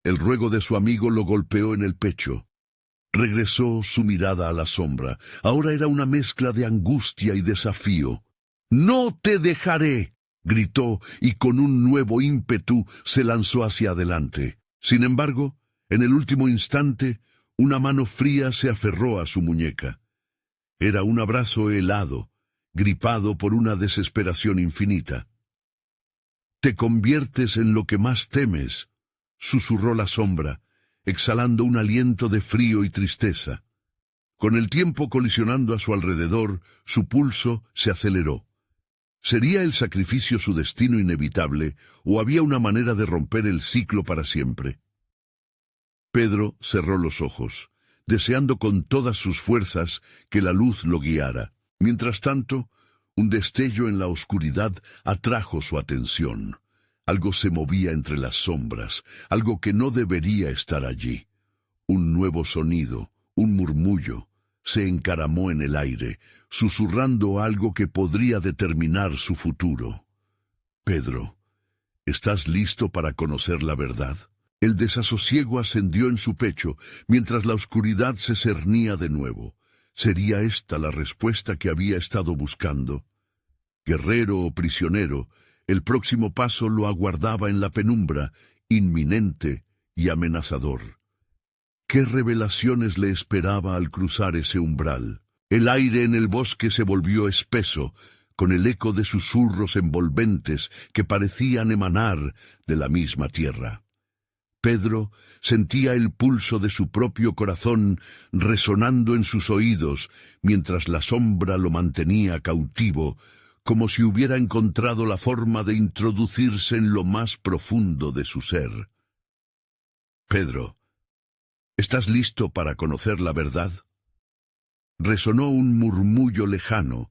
El ruego de su amigo lo golpeó en el pecho. Regresó su mirada a la sombra. Ahora era una mezcla de angustia y desafío. «¡No te dejaré!», gritó, y con un nuevo ímpetu se lanzó hacia adelante. Sin embargo, en el último instante, una mano fría se aferró a su muñeca. Era un abrazo helado, gripado por una desesperación infinita. «Te conviertes en lo que más temes», susurró la sombra, exhalando un aliento de frío y tristeza. Con el tiempo colisionando a su alrededor, su pulso se aceleró. ¿Sería el sacrificio su destino inevitable, o había una manera de romper el ciclo para siempre? Pedro cerró los ojos, deseando con todas sus fuerzas que la luz lo guiara. Mientras tanto, un destello en la oscuridad atrajo su atención. Algo se movía entre las sombras, algo que no debería estar allí. Un nuevo sonido, un murmullo, se encaramó en el aire, susurrando algo que podría determinar su futuro. «Pedro, ¿estás listo para conocer la verdad?». El desasosiego ascendió en su pecho, mientras la oscuridad se cernía de nuevo. ¿Sería esta la respuesta que había estado buscando? Guerrero o prisionero, el próximo paso lo aguardaba en la penumbra, inminente y amenazador. ¿Qué revelaciones le esperaba al cruzar ese umbral? El aire en el bosque se volvió espeso, con el eco de susurros envolventes que parecían emanar de la misma tierra. Pedro sentía el pulso de su propio corazón resonando en sus oídos, mientras la sombra lo mantenía cautivo, como si hubiera encontrado la forma de introducirse en lo más profundo de su ser. «Pedro, ¿estás listo para conocer la verdad?». Resonó un murmullo lejano,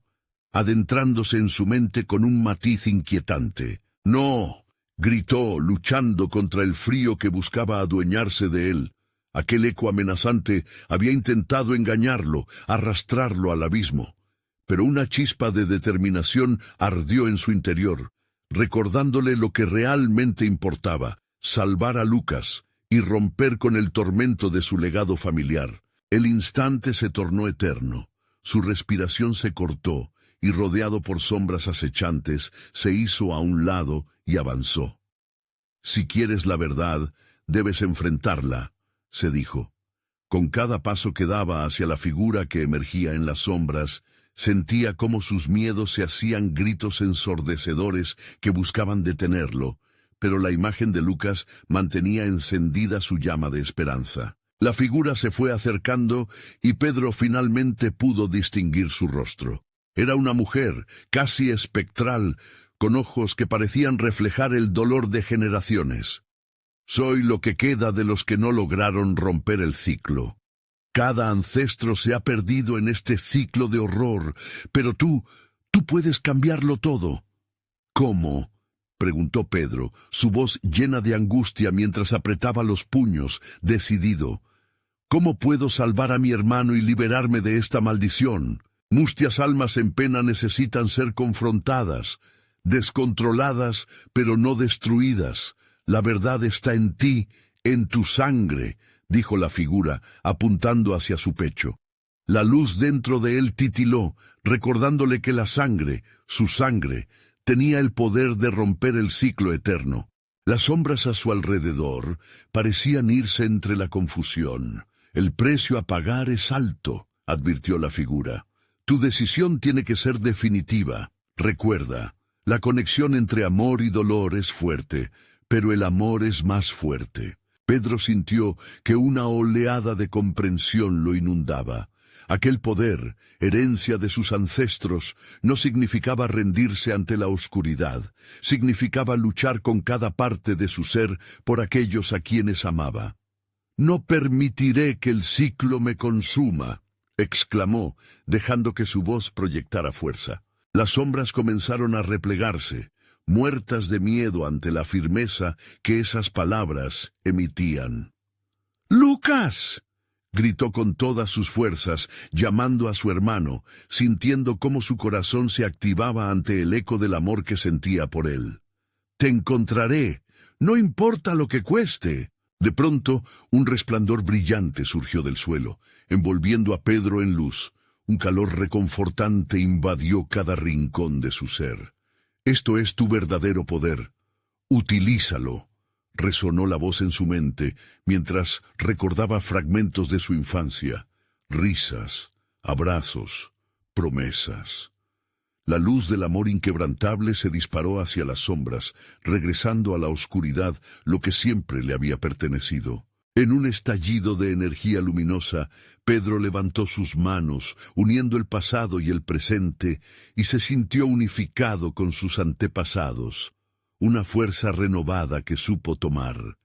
adentrándose en su mente con un matiz inquietante. «¡No!», gritó, luchando contra el frío que buscaba adueñarse de él. Aquel eco amenazante había intentado engañarlo, arrastrarlo al abismo. Pero una chispa de determinación ardió en su interior, recordándole lo que realmente importaba: salvar a Lucas y romper con el tormento de su legado familiar. El instante se tornó eterno, su respiración se cortó, y rodeado por sombras acechantes, se hizo a un lado y avanzó. «Si quieres la verdad, debes enfrentarla», se dijo. Con cada paso que daba hacia la figura que emergía en las sombras, sentía cómo sus miedos se hacían gritos ensordecedores que buscaban detenerlo, pero la imagen de Lucas mantenía encendida su llama de esperanza. La figura se fue acercando y Pedro finalmente pudo distinguir su rostro. Era una mujer, casi espectral, con ojos que parecían reflejar el dolor de generaciones. «Soy lo que queda de los que no lograron romper el ciclo. Cada ancestro se ha perdido en este ciclo de horror, pero tú puedes cambiarlo todo». «¿Cómo?», preguntó Pedro, su voz llena de angustia mientras apretaba los puños, decidido. «¿Cómo puedo salvar a mi hermano y liberarme de esta maldición? Mustias almas en pena necesitan ser confrontadas, descontroladas, pero no destruidas. La verdad está en ti, en tu sangre», dijo la figura, apuntando hacia su pecho. La luz dentro de él titiló, recordándole que la sangre, su sangre, tenía el poder de romper el ciclo eterno. Las sombras a su alrededor parecían irse entre la confusión. «El precio a pagar es alto», advirtió la figura. «Tu decisión tiene que ser definitiva. Recuerda, la conexión entre amor y dolor es fuerte, pero el amor es más fuerte». Pedro sintió que una oleada de comprensión lo inundaba. Aquel poder, herencia de sus ancestros, no significaba rendirse ante la oscuridad, significaba luchar con cada parte de su ser por aquellos a quienes amaba. «No permitiré que el ciclo me consuma», exclamó, dejando que su voz proyectara fuerza. Las sombras comenzaron a replegarse, muertas de miedo ante la firmeza que esas palabras emitían. ¡Lucas!, gritó con todas sus fuerzas, llamando a su hermano, sintiendo cómo su corazón se activaba ante el eco del amor que sentía por él. «Te encontraré, no importa lo que cueste». De pronto, un resplandor brillante surgió del suelo, envolviendo a Pedro en luz. Un calor reconfortante invadió cada rincón de su ser. «Esto es tu verdadero poder. Utilízalo», resonó la voz en su mente, mientras recordaba fragmentos de su infancia, risas, abrazos, promesas. La luz del amor inquebrantable se disparó hacia las sombras, regresando a la oscuridad lo que siempre le había pertenecido. En un estallido de energía luminosa, Pedro levantó sus manos, uniendo el pasado y el presente, y se sintió unificado con sus antepasados, una fuerza renovada que supo tomar.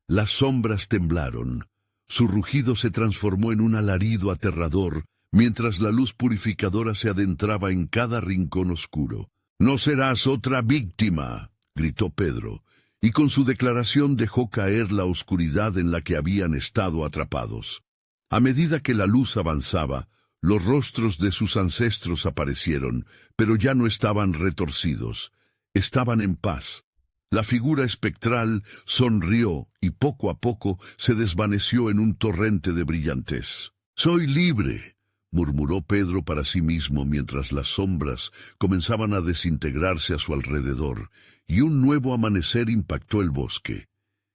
Las sombras temblaron, su rugido se transformó en un alarido aterrador, mientras la luz purificadora se adentraba en cada rincón oscuro. «No serás otra víctima», gritó Pedro, y con su declaración dejó caer la oscuridad en la que habían estado atrapados. A medida que la luz avanzaba, los rostros de sus ancestros aparecieron, pero ya no estaban retorcidos, estaban en paz. La figura espectral sonrió y poco a poco se desvaneció en un torrente de brillantez. «Soy libre», murmuró Pedro para sí mismo mientras las sombras comenzaban a desintegrarse a su alrededor, y un nuevo amanecer impactó el bosque.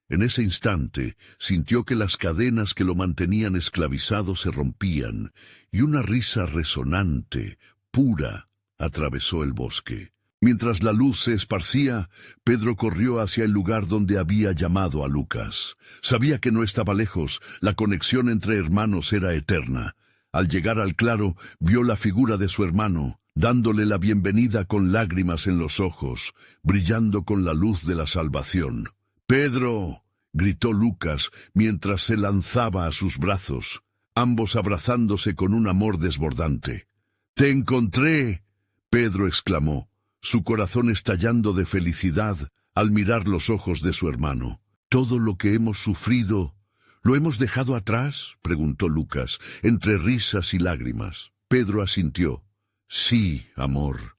En ese instante sintió que las cadenas que lo mantenían esclavizado se rompían, y una risa resonante, pura, atravesó el bosque. Mientras la luz se esparcía, Pedro corrió hacia el lugar donde había llamado a Lucas. Sabía que no estaba lejos, la conexión entre hermanos era eterna. Al llegar al claro, vio la figura de su hermano, dándole la bienvenida con lágrimas en los ojos, brillando con la luz de la salvación. «¡Pedro!», gritó Lucas mientras se lanzaba a sus brazos, ambos abrazándose con un amor desbordante. «¡Te encontré!», Pedro exclamó, su corazón estallando de felicidad al mirar los ojos de su hermano. «¿Todo lo que hemos sufrido, lo hemos dejado atrás?», preguntó Lucas, entre risas y lágrimas. Pedro asintió. «Sí, amor.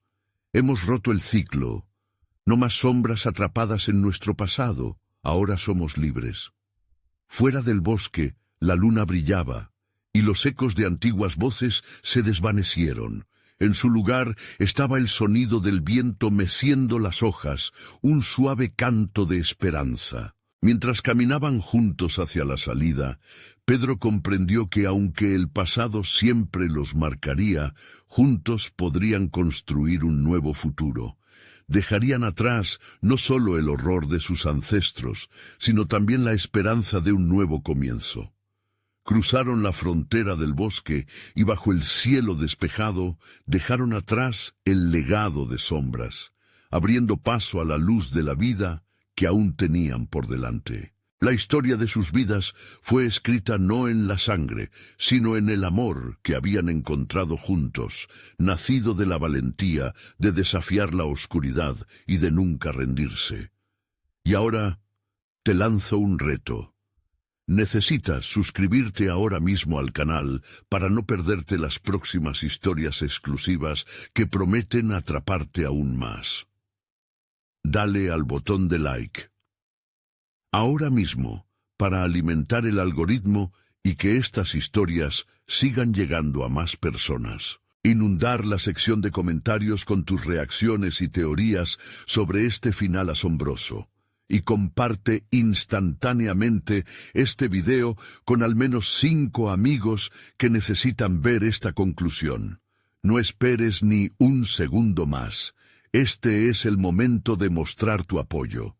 Hemos roto el ciclo. No más sombras atrapadas en nuestro pasado. Ahora somos libres». Fuera del bosque, la luna brillaba, y los ecos de antiguas voces se desvanecieron. En su lugar estaba el sonido del viento meciendo las hojas, un suave canto de esperanza. Mientras caminaban juntos hacia la salida, Pedro comprendió que aunque el pasado siempre los marcaría, juntos podrían construir un nuevo futuro. Dejarían atrás no solo el horror de sus ancestros, sino también la esperanza de un nuevo comienzo. Cruzaron la frontera del bosque y bajo el cielo despejado dejaron atrás el legado de sombras, abriendo paso a la luz de la vida que aún tenían por delante. La historia de sus vidas fue escrita no en la sangre, sino en el amor que habían encontrado juntos, nacido de la valentía de desafiar la oscuridad y de nunca rendirse. Y ahora te lanzo un reto. Necesitas suscribirte ahora mismo al canal para no perderte las próximas historias exclusivas que prometen atraparte aún más. Dale al botón de like. Ahora mismo, para alimentar el algoritmo y que estas historias sigan llegando a más personas. Inundar la sección de comentarios con tus reacciones y teorías sobre este final asombroso. Y comparte instantáneamente este video con al menos 5 amigos que necesitan ver esta conclusión. No esperes ni un segundo más. Este es el momento de mostrar tu apoyo.